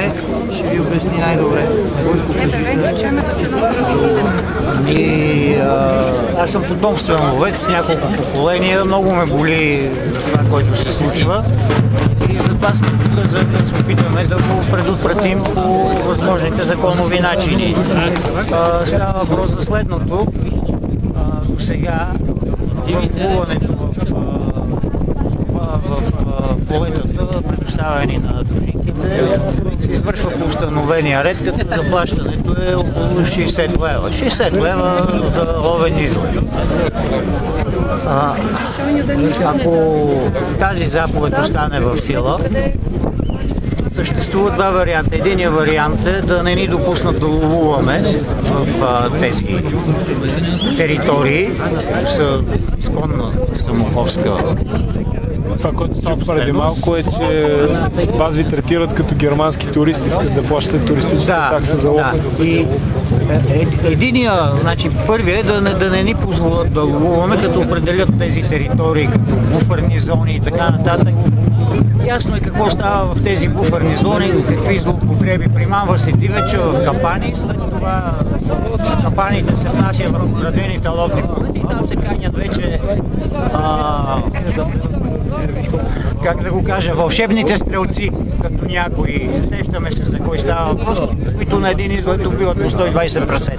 гражданите, ще ви обясни най-добре. Аз съм потомствен ловец, няколко поколения, много ме боли за това, което се случва. И затова сме тук, за да се опитваме да го предотвратим по възможните законови начини. Става въпрос за следното. До сега ловуването в полетата, предоставени на дружинките, се извършва по установения ред, като заплащането е около 60 лева. 60 лева за ловен излет. Ако тази заповед остане в сила, съществуват два варианта. Единият вариант е да не ни допуснат да ловуваме в тези територии, които са изконна самоковска. Това, което само преди малко е, че вас ви третират като германски туристи, искат да плащате туристическа такса за лов. И значи първият е да не ни позволят да ловуваме, като определят тези територии като буферни зони и така нататък. Ясно е какво става в тези буферни зони, какви злоупотреби. Примамва се дивеча в капани, след това капаните се внася в оградените ловни полети и там се канят вече как да го кажа, вълшебните стрелци, като някои, сещаме се за кой става въпрос, които на един излет убиват по 120%.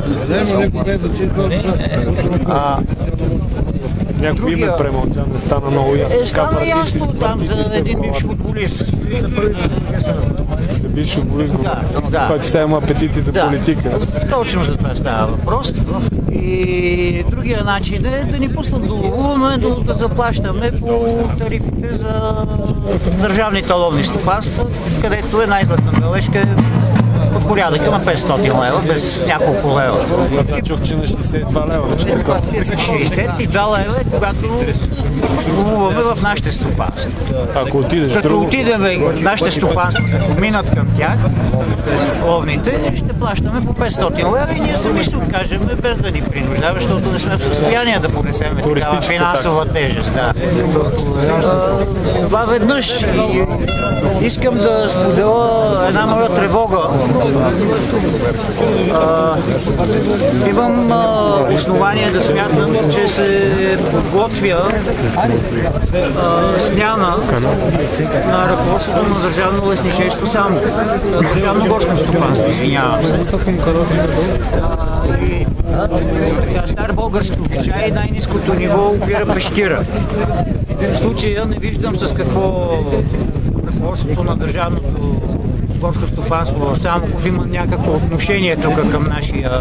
Някой име премълча, не стана много ясно. Стана ясно там за един бивш футболист. За бивш футболист, който сега има апетити за политика. Точно за това става въпрос. И другия начин е да ни пуснат да ловуваме, да заплащаме по тарифите за държавните ловни стопанства, където една излетна бележка от порядъка на 500 лева, без няколко лева. Аз чух, че на 62 лева. 62 лева е когато ловуваме в нашите стопанства. Като отидем в нашите стопанства, като минат към тях, ловните, ще плащаме по 500 лева и ние сами ще откажем, без да ни принуждава, защото не сме в състояние да понесем такава финансова тежест. Това веднъж. Искам да споделя една моя тревога. Имам основание да смятам, че се подготвя смяна на ръководството на Държавно лесничейство само. Държавно горско стопанство, извинявам се. Стар български обичай, най-ниското ниво опира пещира. В случая не виждам с какво ръководството на Държавното горско стопанство в Самоков има някакво отношение тук към нашия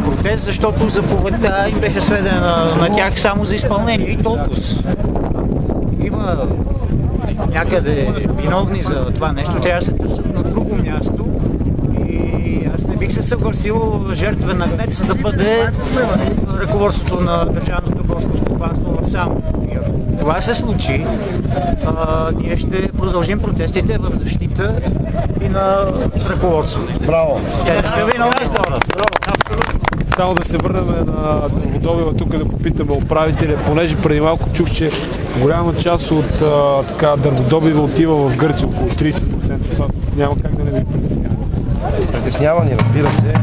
протест, защото заповедта им беше сведена на тях само за изпълнение и толкова. Има някъде виновни за това нещо, трябва да се търсят на друго място и аз не бих се съгласил жертва на гнец да бъде ръководството на Държавното горско стопанство в Самоков. Това се случи, ние ще продължим протестите в защита и на ръководството. Браво! Ще ви нови хора. Само да се върнем на Дърводобива тук да попитаме управителя, понеже преди малко чух, че голяма част от Дърводобива отива в Гърция, около 30%. Това няма как да не ви притеснява. Притеснява ни, разбира се.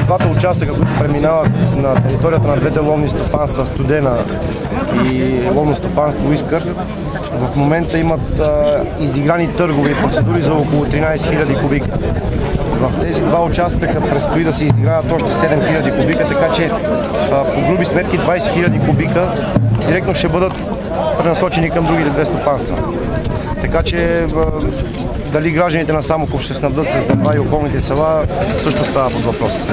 Двата участъка, които преминават на територията на двете ловни стопанства, Студена и ловно стопанство Искър, в момента имат изиграни търгове и процедури за около 13 000 кубика. В тези два участъка предстои да се изиграват още 7000 кубика, така че по груби сметки 20 000 кубика директно ще бъдат пренасочени към другите две стопанства. Така че дали гражданите на Самоков ще снабдят с дърва и околните села, също става под въпрос.